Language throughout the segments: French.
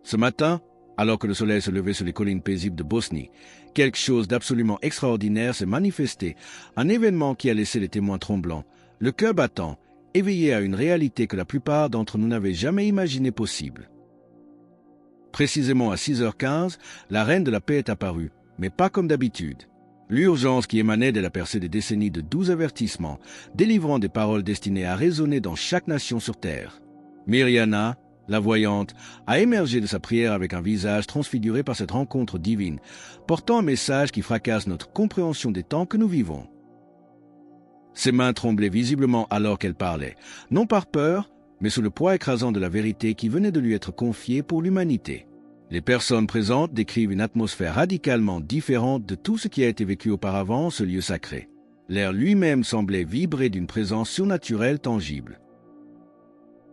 Ce matin, alors que le soleil se levait sur les collines paisibles de Bosnie, quelque chose d'absolument extraordinaire s'est manifesté, un événement qui a laissé les témoins tremblants, le cœur battant, éveillés à une réalité que la plupart d'entre nous n'avaient jamais imaginée possible. Précisément à 6h15, la reine de la paix est apparue, mais pas comme d'habitude. L'urgence qui émanait de la percée des décennies de 12 avertissements, délivrant des paroles destinées à résonner dans chaque nation sur terre. Mirjana, la voyante, a émergé de sa prière avec un visage transfiguré par cette rencontre divine, portant un message qui fracasse notre compréhension des temps que nous vivons. Ses mains tremblaient visiblement alors qu'elle parlait, non par peur, mais sous le poids écrasant de la vérité qui venait de lui être confiée pour l'humanité. Les personnes présentes décrivent une atmosphère radicalement différente de tout ce qui a été vécu auparavant en ce lieu sacré. L'air lui-même semblait vibrer d'une présence surnaturelle tangible.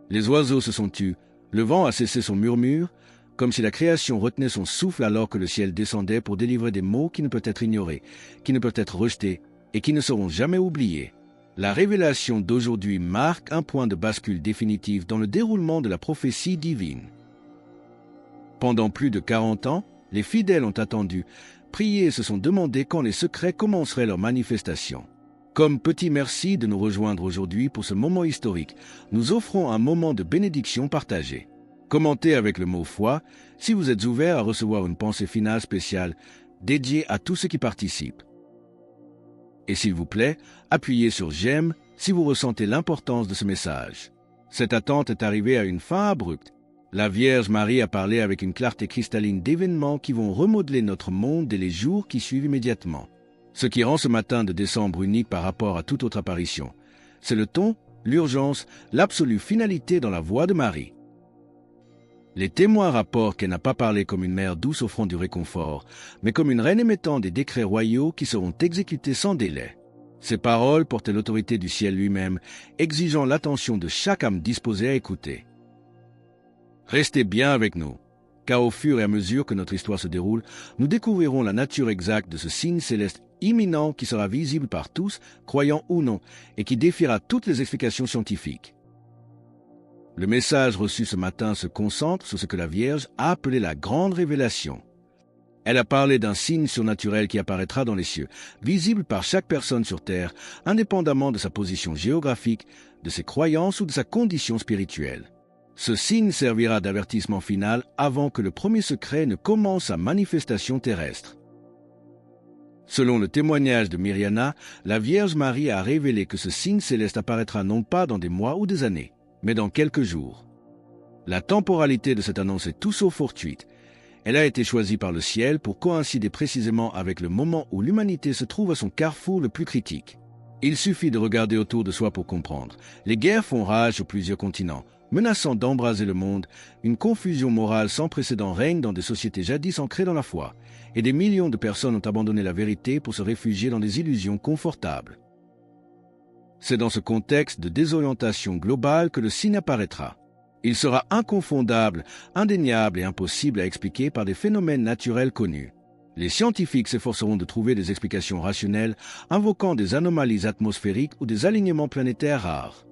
Les oiseaux se sont tus, le vent a cessé son murmure, comme si la création retenait son souffle alors que le ciel descendait pour délivrer des mots qui ne peuvent être ignorés, qui ne peuvent être rejetés et qui ne seront jamais oubliés. La révélation d'aujourd'hui marque un point de bascule définitif dans le déroulement de la prophétie divine. Pendant plus de 40 ans, les fidèles ont attendu, prié et se sont demandé quand les secrets commenceraient leur manifestation. Comme petit merci de nous rejoindre aujourd'hui pour ce moment historique, nous offrons un moment de bénédiction partagée. Commentez avec le mot foi si vous êtes ouvert à recevoir une pensée finale spéciale dédiée à tous ceux qui participent. Et s'il vous plaît, appuyez sur j'aime si vous ressentez l'importance de ce message. Cette attente est arrivée à une fin abrupte. La Vierge Marie a parlé avec une clarté cristalline d'événements qui vont remodeler notre monde dès les jours qui suivent immédiatement. Ce qui rend ce matin de décembre unique par rapport à toute autre apparition, c'est le ton, l'urgence, l'absolue finalité dans la voix de Marie. Les témoins rapportent qu'elle n'a pas parlé comme une mère douce offrant du réconfort, mais comme une reine émettant des décrets royaux qui seront exécutés sans délai. Ces paroles portaient l'autorité du ciel lui-même, exigeant l'attention de chaque âme disposée à écouter. Restez bien avec nous, car au fur et à mesure que notre histoire se déroule, nous découvrirons la nature exacte de ce signe céleste imminent qui sera visible par tous, croyants ou non, et qui défiera toutes les explications scientifiques. Le message reçu ce matin se concentre sur ce que la Vierge a appelé la grande révélation. Elle a parlé d'un signe surnaturel qui apparaîtra dans les cieux, visible par chaque personne sur terre, indépendamment de sa position géographique, de ses croyances ou de sa condition spirituelle. Ce signe servira d'avertissement final avant que le premier secret ne commence sa manifestation terrestre. Selon le témoignage de Mirjana, la Vierge Marie a révélé que ce signe céleste apparaîtra non pas dans des mois ou des années, mais dans quelques jours. La temporalité de cette annonce est tout sauf fortuite. Elle a été choisie par le ciel pour coïncider précisément avec le moment où l'humanité se trouve à son carrefour le plus critique. Il suffit de regarder autour de soi pour comprendre. Les guerres font rage sur plusieurs continents, menaçant d'embraser le monde. Une confusion morale sans précédent règne dans des sociétés jadis ancrées dans la foi, et des millions de personnes ont abandonné la vérité pour se réfugier dans des illusions confortables. C'est dans ce contexte de désorientation globale que le signe apparaîtra. Il sera inconfondable, indéniable et impossible à expliquer par des phénomènes naturels connus. Les scientifiques s'efforceront de trouver des explications rationnelles, invoquant des anomalies atmosphériques ou des alignements planétaires rares.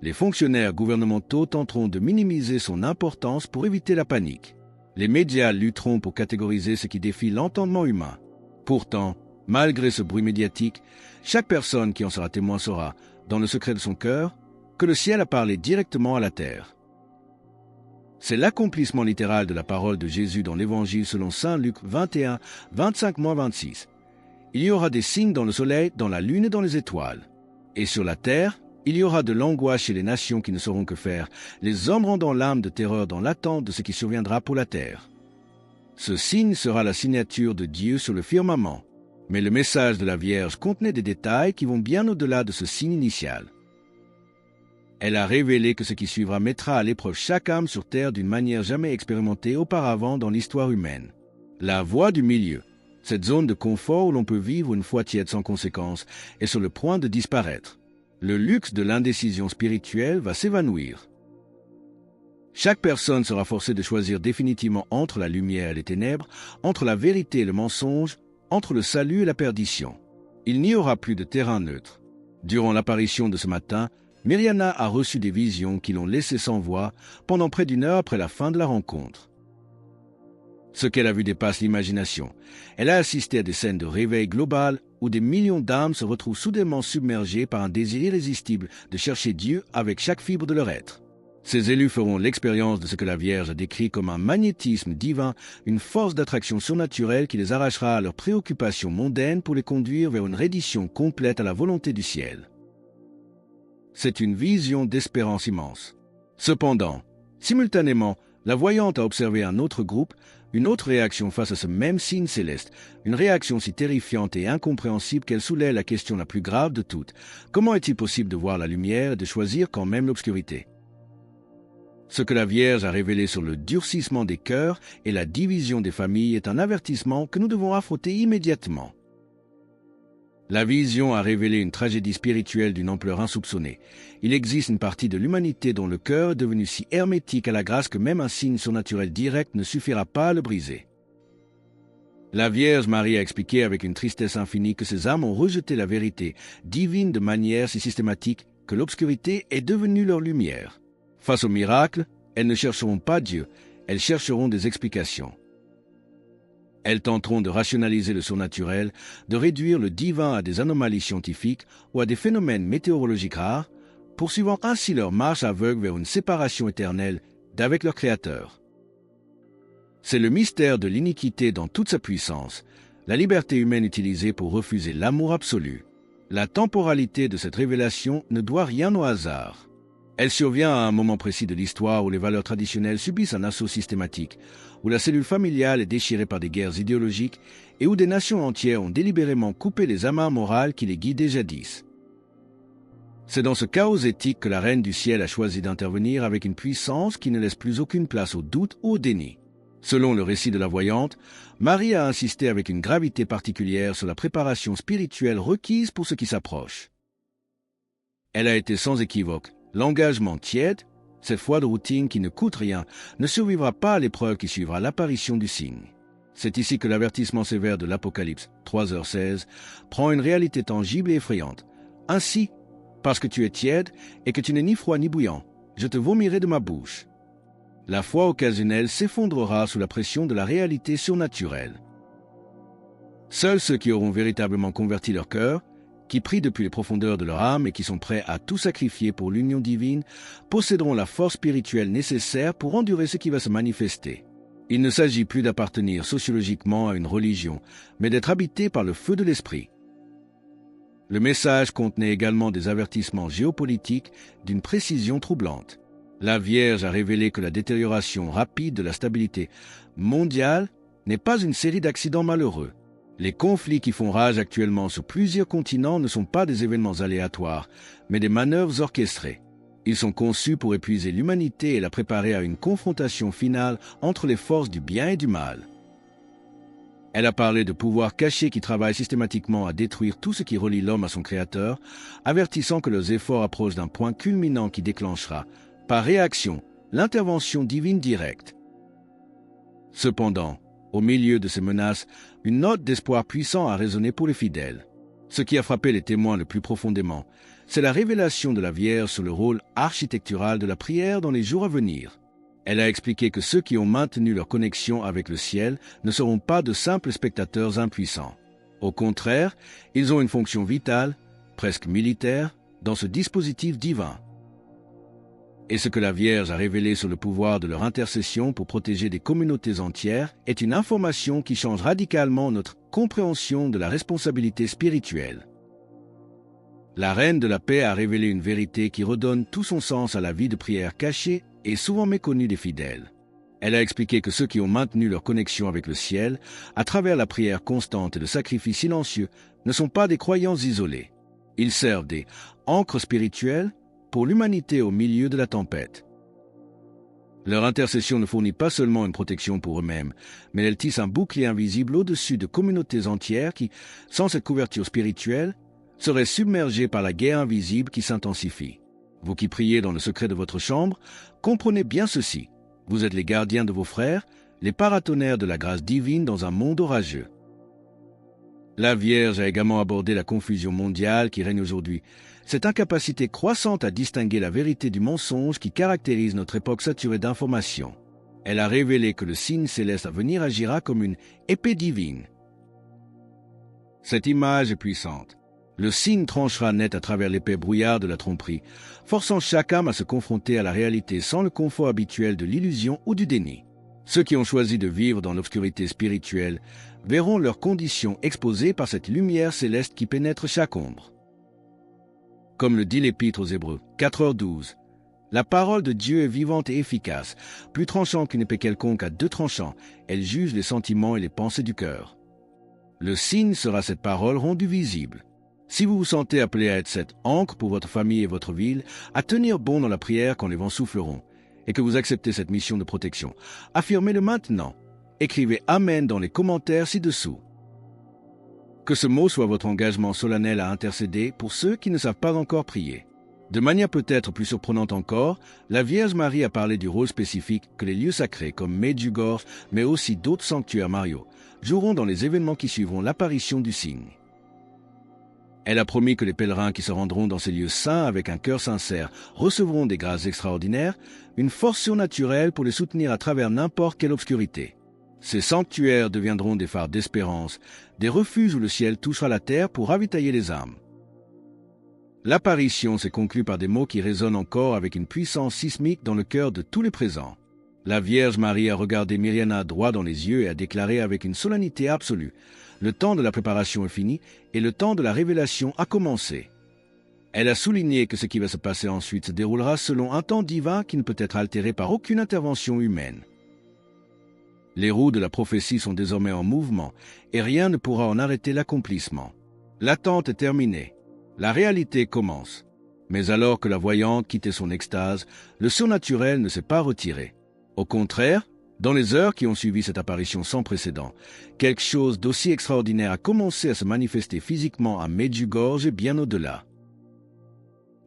Les fonctionnaires gouvernementaux tenteront de minimiser son importance pour éviter la panique. Les médias lutteront pour catégoriser ce qui défie l'entendement humain. Pourtant, malgré ce bruit médiatique, chaque personne qui en sera témoin saura, dans le secret de son cœur, que le ciel a parlé directement à la terre. C'est l'accomplissement littéral de la parole de Jésus dans l'Évangile selon saint Luc 21, 25-26. Il y aura des signes dans le soleil, dans la lune et dans les étoiles. Et sur la terre, il y aura de l'angoisse chez les nations qui ne sauront que faire, les hommes rendant l'âme de terreur dans l'attente de ce qui surviendra pour la terre. Ce signe sera la signature de Dieu sur le firmament. Mais le message de la Vierge contenait des détails qui vont bien au-delà de ce signe initial. Elle a révélé que ce qui suivra mettra à l'épreuve chaque âme sur terre d'une manière jamais expérimentée auparavant dans l'histoire humaine. La voie du milieu, cette zone de confort où l'on peut vivre une foi tiède sans conséquence, est sur le point de disparaître. Le luxe de l'indécision spirituelle va s'évanouir. Chaque personne sera forcée de choisir définitivement entre la lumière et les ténèbres, entre la vérité et le mensonge, entre le salut et la perdition. Il n'y aura plus de terrain neutre. Durant l'apparition de ce matin, Mirjana a reçu des visions qui l'ont laissé sans voix pendant près d'1 heure après la fin de la rencontre. Ce qu'elle a vu dépasse l'imagination. Elle a assisté à des scènes de réveil global où des millions d'âmes se retrouvent soudainement submergées par un désir irrésistible de chercher Dieu avec chaque fibre de leur être. Ces élus feront l'expérience de ce que la Vierge a décrit comme un magnétisme divin, une force d'attraction surnaturelle qui les arrachera à leurs préoccupations mondaines pour les conduire vers une reddition complète à la volonté du ciel. C'est une vision d'espérance immense. Cependant, simultanément, la voyante a observé un autre groupe, une autre réaction face à ce même signe céleste, une réaction si terrifiante et incompréhensible qu'elle soulève la question la plus grave de toutes. Comment est-il possible de voir la lumière et de choisir quand même l'obscurité? Ce que la Vierge a révélé sur le durcissement des cœurs et la division des familles est un avertissement que nous devons affronter immédiatement. La vision a révélé une tragédie spirituelle d'une ampleur insoupçonnée. Il existe une partie de l'humanité dont le cœur est devenu si hermétique à la grâce que même un signe surnaturel direct ne suffira pas à le briser. La Vierge Marie a expliqué avec une tristesse infinie que ces âmes ont rejeté la vérité divine de manière si systématique que l'obscurité est devenue leur lumière. Face au miracle, elles ne chercheront pas Dieu, elles chercheront des explications. Elles tenteront de rationaliser le surnaturel, de réduire le divin à des anomalies scientifiques ou à des phénomènes météorologiques rares, poursuivant ainsi leur marche aveugle vers une séparation éternelle d'avec leur Créateur. C'est le mystère de l'iniquité dans toute sa puissance, la liberté humaine utilisée pour refuser l'amour absolu. La temporalité de cette révélation ne doit rien au hasard. Elle survient à un moment précis de l'histoire où les valeurs traditionnelles subissent un assaut systématique, où la cellule familiale est déchirée par des guerres idéologiques et où des nations entières ont délibérément coupé les amarres morales qui les guidaient jadis. C'est dans ce chaos éthique que la Reine du Ciel a choisi d'intervenir avec une puissance qui ne laisse plus aucune place au doute ou au déni. Selon le récit de la voyante, Marie a insisté avec une gravité particulière sur la préparation spirituelle requise pour ce qui s'approche. Elle a été sans équivoque. L'engagement tiède, cette foi de routine qui ne coûte rien, ne survivra pas à l'épreuve qui suivra l'apparition du signe. C'est ici que l'avertissement sévère de l'Apocalypse 3h16 prend une réalité tangible et effrayante. Ainsi, parce que tu es tiède et que tu n'es ni froid ni bouillant, je te vomirai de ma bouche. La foi occasionnelle s'effondrera sous la pression de la réalité surnaturelle. Seuls ceux qui auront véritablement converti leur cœur, qui prient depuis les profondeurs de leur âme et qui sont prêts à tout sacrifier pour l'union divine, posséderont la force spirituelle nécessaire pour endurer ce qui va se manifester. Il ne s'agit plus d'appartenir sociologiquement à une religion, mais d'être habité par le feu de l'esprit. Le message contenait également des avertissements géopolitiques d'une précision troublante. La Vierge a révélé que la détérioration rapide de la stabilité mondiale n'est pas une série d'accidents malheureux. Les conflits qui font rage actuellement sur plusieurs continents ne sont pas des événements aléatoires, mais des manœuvres orchestrées. Ils sont conçus pour épuiser l'humanité et la préparer à une confrontation finale entre les forces du bien et du mal. Elle a parlé de pouvoirs cachés qui travaillent systématiquement à détruire tout ce qui relie l'homme à son Créateur, avertissant que leurs efforts approchent d'un point culminant qui déclenchera, par réaction, l'intervention divine directe. Cependant, au milieu de ces menaces, une note d'espoir puissant a résonné pour les fidèles. Ce qui a frappé les témoins le plus profondément, c'est la révélation de la Vierge sur le rôle architectural de la prière dans les jours à venir. Elle a expliqué que ceux qui ont maintenu leur connexion avec le ciel ne seront pas de simples spectateurs impuissants. Au contraire, ils ont une fonction vitale, presque militaire, dans ce dispositif divin. Et ce que la Vierge a révélé sur le pouvoir de leur intercession pour protéger des communautés entières est une information qui change radicalement notre compréhension de la responsabilité spirituelle. La Reine de la Paix a révélé une vérité qui redonne tout son sens à la vie de prière cachée et souvent méconnue des fidèles. Elle a expliqué que ceux qui ont maintenu leur connexion avec le ciel, à travers la prière constante et le sacrifice silencieux, ne sont pas des croyants isolés. Ils servent des ancres spirituelles pour l'humanité au milieu de la tempête. Leur intercession ne fournit pas seulement une protection pour eux-mêmes, mais elle tisse un bouclier invisible au-dessus de communautés entières qui, sans cette couverture spirituelle, seraient submergées par la guerre invisible qui s'intensifie. Vous qui priez dans le secret de votre chambre, comprenez bien ceci. Vous êtes les gardiens de vos frères, les paratonnerres de la grâce divine dans un monde orageux. La Vierge a également abordé la confusion mondiale qui règne aujourd'hui, cette incapacité croissante à distinguer la vérité du mensonge qui caractérise notre époque saturée d'informations. Elle a révélé que le signe céleste à venir agira comme une épée divine. Cette image est puissante. Le signe tranchera net à travers l'épais brouillard de la tromperie, forçant chaque âme à se confronter à la réalité sans le confort habituel de l'illusion ou du déni. Ceux qui ont choisi de vivre dans l'obscurité spirituelle verront leurs conditions exposées par cette lumière céleste qui pénètre chaque ombre. Comme le dit l'Épître aux Hébreux, 4h12, la parole de Dieu est vivante et efficace, plus tranchante qu'une épée quelconque à deux tranchants, elle juge les sentiments et les pensées du cœur. Le signe sera cette parole rendue visible. Si vous vous sentez appelé à être cette ancre pour votre famille et votre ville, à tenir bon dans la prière quand les vents souffleront, et que vous acceptez cette mission de protection, affirmez-le maintenant. Écrivez « Amen » dans les commentaires ci-dessous. Que ce mot soit votre engagement solennel à intercéder pour ceux qui ne savent pas encore prier. De manière peut-être plus surprenante encore, la Vierge Marie a parlé du rôle spécifique que les lieux sacrés comme Medjugorje, mais aussi d'autres sanctuaires mariaux, joueront dans les événements qui suivront l'apparition du signe. Elle a promis que les pèlerins qui se rendront dans ces lieux saints avec un cœur sincère recevront des grâces extraordinaires, une force surnaturelle pour les soutenir à travers n'importe quelle obscurité. Ces sanctuaires deviendront des phares d'espérance, des refuges où le ciel touchera la terre pour ravitailler les âmes. L'apparition s'est conclue par des mots qui résonnent encore avec une puissance sismique dans le cœur de tous les présents. La Vierge Marie a regardé Mirjana droit dans les yeux et a déclaré avec une solennité absolue: le temps de la préparation est fini et le temps de la révélation a commencé. Elle a souligné que ce qui va se passer ensuite se déroulera selon un temps divin qui ne peut être altéré par aucune intervention humaine. Les roues de la prophétie sont désormais en mouvement et rien ne pourra en arrêter l'accomplissement. L'attente est terminée. La réalité commence. Mais alors que la voyante quittait son extase, le surnaturel ne s'est pas retiré. Au contraire, dans les heures qui ont suivi cette apparition sans précédent, quelque chose d'aussi extraordinaire a commencé à se manifester physiquement à Medjugorje et bien au-delà.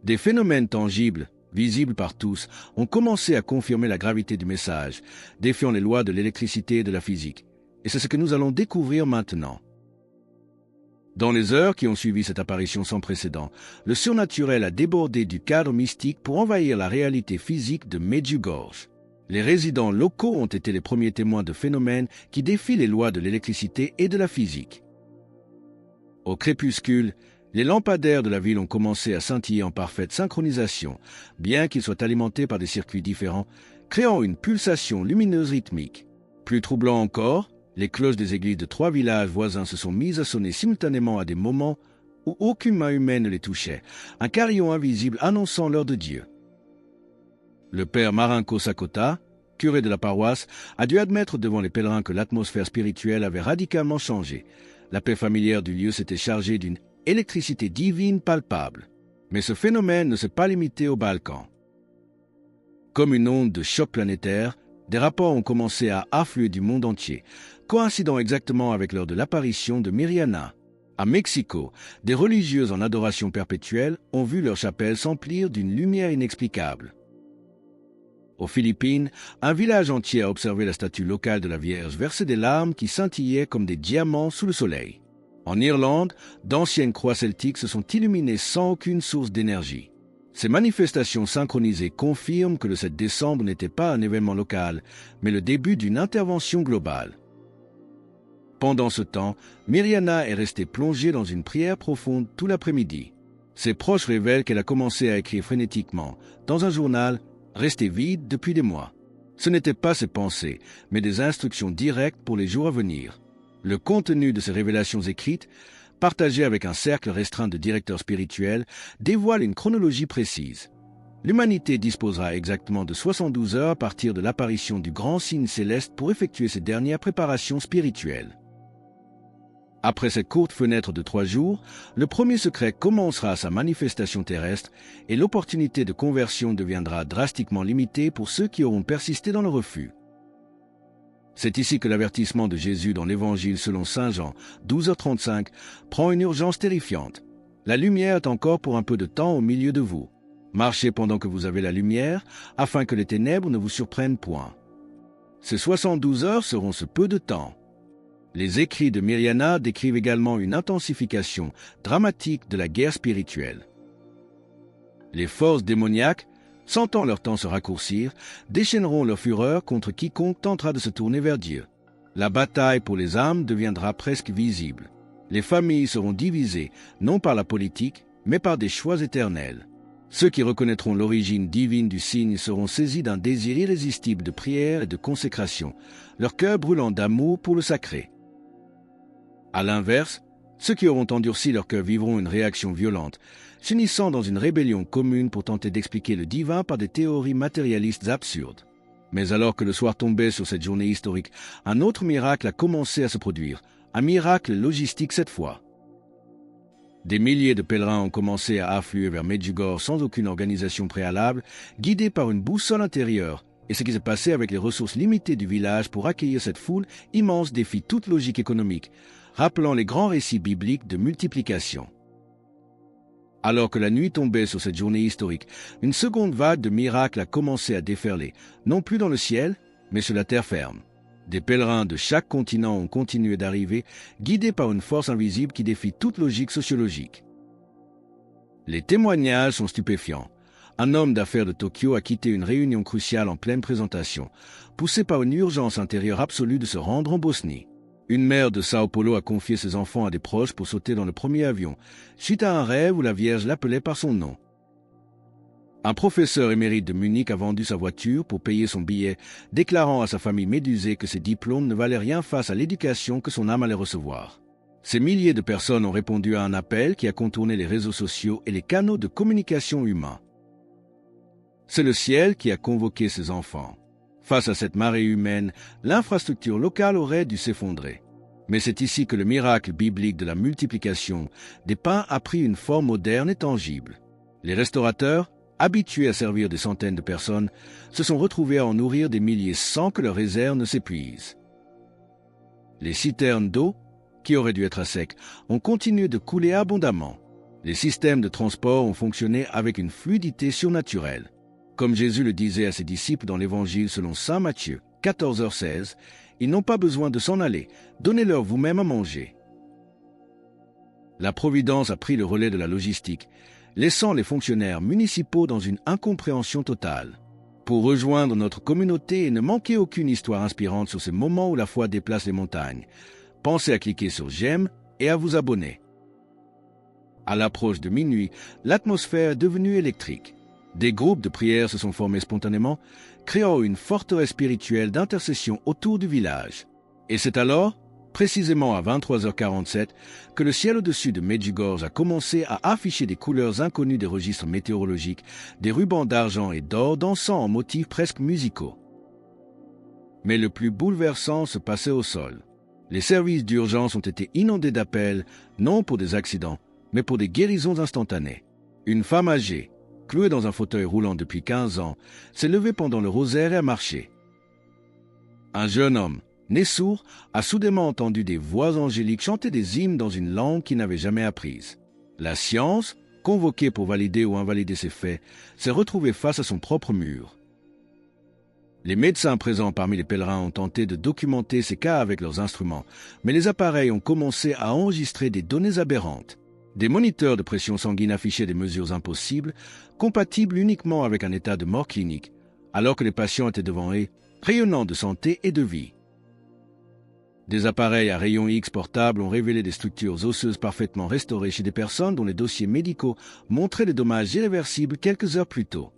Des phénomènes tangibles, visibles par tous, ont commencé à confirmer la gravité du message, défiant les lois de l'électricité et de la physique. Et c'est ce que nous allons découvrir maintenant. Dans les heures qui ont suivi cette apparition sans précédent, le surnaturel a débordé du cadre mystique pour envahir la réalité physique de Medjugorje. Les résidents locaux ont été les premiers témoins de phénomènes qui défient les lois de l'électricité et de la physique. Au crépuscule, les lampadaires de la ville ont commencé à scintiller en parfaite synchronisation, bien qu'ils soient alimentés par des circuits différents, créant une pulsation lumineuse rythmique. Plus troublant encore, les cloches des églises de 3 villages voisins se sont mises à sonner simultanément à des moments où aucune main humaine ne les touchait, un carillon invisible annonçant l'heure de Dieu. Le père Marinko Sakota, curé de la paroisse, a dû admettre devant les pèlerins que l'atmosphère spirituelle avait radicalement changé. La paix familière du lieu s'était chargée d'une électricité divine palpable. Mais ce phénomène ne s'est pas limité aux Balkans. Comme une onde de choc planétaire, des rapports ont commencé à affluer du monde entier, coïncidant exactement avec l'heure de l'apparition de Mirjana. À Mexico, des religieuses en adoration perpétuelle ont vu leur chapelle s'emplir d'une lumière inexplicable. Aux Philippines, un village entier a observé la statue locale de la Vierge verser des larmes qui scintillaient comme des diamants sous le soleil. En Irlande, d'anciennes croix celtiques se sont illuminées sans aucune source d'énergie. Ces manifestations synchronisées confirment que le 7 décembre n'était pas un événement local, mais le début d'une intervention globale. Pendant ce temps, Mirjana est restée plongée dans une prière profonde tout l'après-midi. Ses proches révèlent qu'elle a commencé à écrire frénétiquement, dans un journal resté vide depuis des mois. Ce n'étaient pas ses pensées, mais des instructions directes pour les jours à venir. Le contenu de ces révélations écrites, partagées avec un cercle restreint de directeurs spirituels, dévoile une chronologie précise. L'humanité disposera exactement de 72 heures à partir de l'apparition du grand signe céleste pour effectuer ses dernières préparations spirituelles. Après cette courte fenêtre de 3 jours, le premier secret commencera sa manifestation terrestre et l'opportunité de conversion deviendra drastiquement limitée pour ceux qui auront persisté dans le refus. C'est ici que l'avertissement de Jésus dans l'Évangile selon Saint Jean, 12h35, prend une urgence terrifiante. La lumière est encore pour un peu de temps au milieu de vous. Marchez pendant que vous avez la lumière, afin que les ténèbres ne vous surprennent point. Ces 72 heures seront ce peu de temps. Les écrits de Mirjana décrivent également une intensification dramatique de la guerre spirituelle. Les forces démoniaques, sentant leur temps se raccourcir, déchaîneront leur fureur contre quiconque tentera de se tourner vers Dieu. La bataille pour les âmes deviendra presque visible. Les familles seront divisées, non par la politique, mais par des choix éternels. Ceux qui reconnaîtront l'origine divine du signe seront saisis d'un désir irrésistible de prière et de consécration, leur cœur brûlant d'amour pour le sacré. À l'inverse, ceux qui auront endurci leur cœur vivront une réaction violente, s'unissant dans une rébellion commune pour tenter d'expliquer le divin par des théories matérialistes absurdes. Mais alors que le soir tombait sur cette journée historique, un autre miracle a commencé à se produire, un miracle logistique cette fois. Des milliers de pèlerins ont commencé à affluer vers Medjugorje sans aucune organisation préalable, guidés par une boussole intérieure, et ce qui s'est passé avec les ressources limitées du village pour accueillir cette foule immense défie toute logique économique, rappelant les grands récits bibliques de multiplication. Alors que la nuit tombait sur cette journée historique, une seconde vague de miracles a commencé à déferler, non plus dans le ciel, mais sur la terre ferme. Des pèlerins de chaque continent ont continué d'arriver, guidés par une force invisible qui défie toute logique sociologique. Les témoignages sont stupéfiants. Un homme d'affaires de Tokyo a quitté une réunion cruciale en pleine présentation, poussé par une urgence intérieure absolue de se rendre en Bosnie. Une mère de Sao Paulo a confié ses enfants à des proches pour sauter dans le premier avion, suite à un rêve où la Vierge l'appelait par son nom. Un professeur émérite de Munich a vendu sa voiture pour payer son billet, déclarant à sa famille médusée que ses diplômes ne valaient rien face à l'éducation que son âme allait recevoir. Ces milliers de personnes ont répondu à un appel qui a contourné les réseaux sociaux et les canaux de communication humains. C'est le ciel qui a convoqué ses enfants. Face à cette marée humaine, l'infrastructure locale aurait dû s'effondrer. Mais c'est ici que le miracle biblique de la multiplication des pains a pris une forme moderne et tangible. Les restaurateurs, habitués à servir des centaines de personnes, se sont retrouvés à en nourrir des milliers sans que leurs réserves ne s'épuisent. Les citernes d'eau, qui auraient dû être à sec, ont continué de couler abondamment. Les systèmes de transport ont fonctionné avec une fluidité surnaturelle. Comme Jésus le disait à ses disciples dans l'Évangile selon saint Matthieu, 14h16, ils n'ont pas besoin de s'en aller, donnez-leur vous-même à manger. La Providence a pris le relais de la logistique, laissant les fonctionnaires municipaux dans une incompréhension totale. Pour rejoindre notre communauté et ne manquer aucune histoire inspirante sur ces moments où la foi déplace les montagnes, pensez à cliquer sur j'aime et à vous abonner. À l'approche de minuit, l'atmosphère est devenue électrique. Des groupes de prière se sont formés spontanément, créant une forteresse spirituelle d'intercession autour du village. Et c'est alors, précisément à 23h47, que le ciel au-dessus de Medjugorje a commencé à afficher des couleurs inconnues des registres météorologiques, des rubans d'argent et d'or dansant en motifs presque musicaux. Mais le plus bouleversant se passait au sol. Les services d'urgence ont été inondés d'appels, non pour des accidents, mais pour des guérisons instantanées. Une femme âgée, clouée dans un fauteuil roulant depuis 15 ans, s'est levée pendant le rosaire et a marché. Un jeune homme, né sourd, a soudainement entendu des voix angéliques chanter des hymnes dans une langue qu'il n'avait jamais apprise. La science, convoquée pour valider ou invalider ses faits, s'est retrouvée face à son propre mur. Les médecins présents parmi les pèlerins ont tenté de documenter ces cas avec leurs instruments, mais les appareils ont commencé à enregistrer des données aberrantes. Des moniteurs de pression sanguine affichaient des mesures impossibles, compatibles uniquement avec un état de mort clinique, alors que les patients étaient devant eux, rayonnants de santé et de vie. Des appareils à rayons X portables ont révélé des structures osseuses parfaitement restaurées chez des personnes dont les dossiers médicaux montraient des dommages irréversibles quelques heures plus tôt.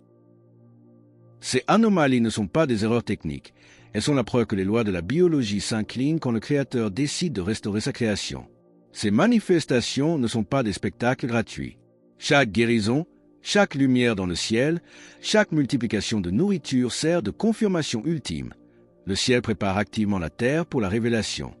Ces anomalies ne sont pas des erreurs techniques, elles sont la preuve que les lois de la biologie s'inclinent quand le Créateur décide de restaurer sa création. Ces manifestations ne sont pas des spectacles gratuits. Chaque guérison, chaque lumière dans le ciel, chaque multiplication de nourriture sert de confirmation ultime. Le ciel prépare activement la terre pour la révélation.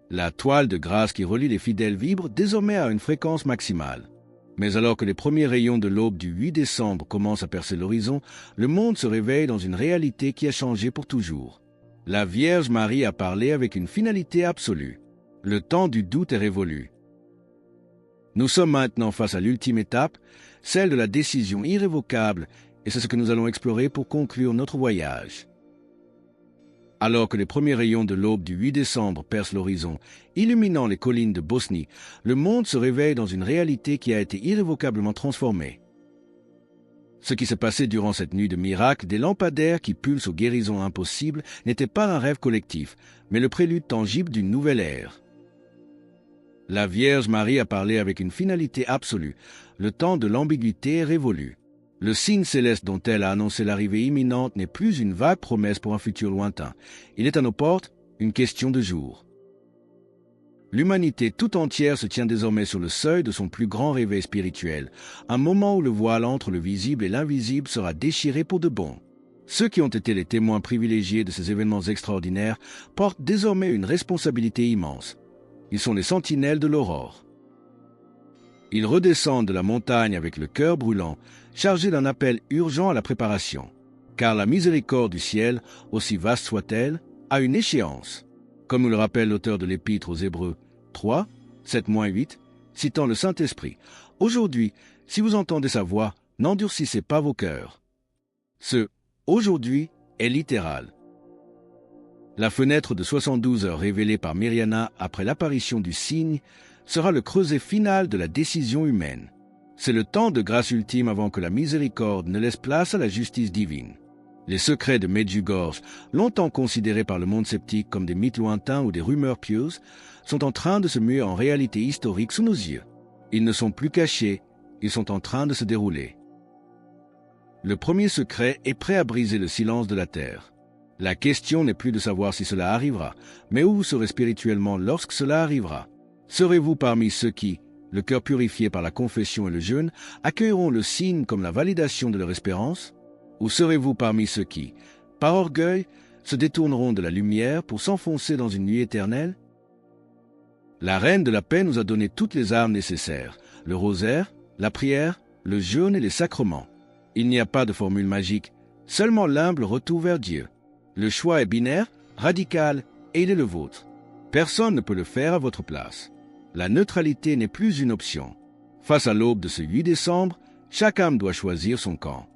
La toile de grâce qui relie les fidèles vibre désormais à une fréquence maximale. Mais alors que les premiers rayons de l'aube du 8 décembre commencent à percer l'horizon, le monde se réveille dans une réalité qui a changé pour toujours. La Vierge Marie a parlé avec une finalité absolue. Le temps du doute est révolu. Nous sommes maintenant face à l'ultime étape, celle de la décision irrévocable, et c'est ce que nous allons explorer pour conclure notre voyage. Alors que les premiers rayons de l'aube du 8 décembre percent l'horizon, illuminant les collines de Bosnie, le monde se réveille dans une réalité qui a été irrévocablement transformée. Ce qui se passait durant cette nuit de miracle, des lampadaires qui pulsent aux guérisons impossibles, n'était pas un rêve collectif, mais le prélude tangible d'une nouvelle ère. La Vierge Marie a parlé avec une finalité absolue. Le temps de l'ambiguïté est révolu. Le signe céleste dont elle a annoncé l'arrivée imminente n'est plus une vague promesse pour un futur lointain. Il est à nos portes une question de jour. L'humanité tout entière se tient désormais sur le seuil de son plus grand réveil spirituel, un moment où le voile entre le visible et l'invisible sera déchiré pour de bon. Ceux qui ont été les témoins privilégiés de ces événements extraordinaires portent désormais une responsabilité immense. Ils sont les sentinelles de l'aurore. Ils redescendent de la montagne avec le cœur brûlant, chargés d'un appel urgent à la préparation. Car la miséricorde du ciel, aussi vaste soit-elle, a une échéance. Comme nous le rappelle l'auteur de l'Épître aux Hébreux 3, 7-8, citant le Saint-Esprit. Aujourd'hui, si vous entendez sa voix, n'endurcissez pas vos cœurs. Ce « aujourd'hui » est littéral. La fenêtre de 72 heures révélée par Myriana après l'apparition du signe sera le creuset final de la décision humaine. C'est le temps de grâce ultime avant que la miséricorde ne laisse place à la justice divine. Les secrets de Medjugorje, longtemps considérés par le monde sceptique comme des mythes lointains ou des rumeurs pieuses, sont en train de se muer en réalité historique sous nos yeux. Ils ne sont plus cachés, ils sont en train de se dérouler. Le premier secret est prêt à briser le silence de la terre. La question n'est plus de savoir si cela arrivera, mais où vous serez spirituellement lorsque cela arrivera. Serez-vous parmi ceux qui, le cœur purifié par la confession et le jeûne, accueilleront le signe comme la validation de leur espérance? Ou serez-vous parmi ceux qui, par orgueil, se détourneront de la lumière pour s'enfoncer dans une nuit éternelle? La Reine de la Paix nous a donné toutes les armes nécessaires, le rosaire, la prière, le jeûne et les sacrements. Il n'y a pas de formule magique, seulement l'humble retour vers Dieu. Le choix est binaire, radical, et il est le vôtre. Personne ne peut le faire à votre place. La neutralité n'est plus une option. Face à l'aube de ce 8 décembre, chaque âme doit choisir son camp.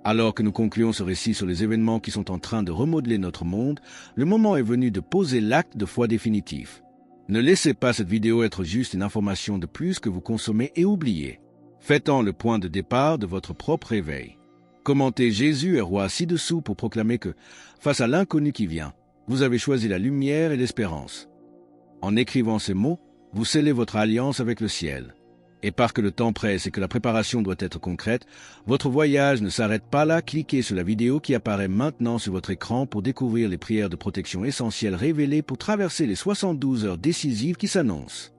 Alors que nous concluons ce récit sur les événements qui sont en train de remodeler notre monde, le moment est venu de poser l'acte de foi définitif. Ne laissez pas cette vidéo être juste une information de plus que vous consommez et oubliez. Faites-en le point de départ de votre propre réveil. Commentez Jésus est roi ci-dessous pour proclamer que, face à l'inconnu qui vient, vous avez choisi la lumière et l'espérance. En écrivant ces mots, vous scellez votre alliance avec le ciel. Et parce que le temps presse et que la préparation doit être concrète, votre voyage ne s'arrête pas là. Cliquez sur la vidéo qui apparaît maintenant sur votre écran pour découvrir les prières de protection essentielles révélées pour traverser les 72 heures décisives qui s'annoncent.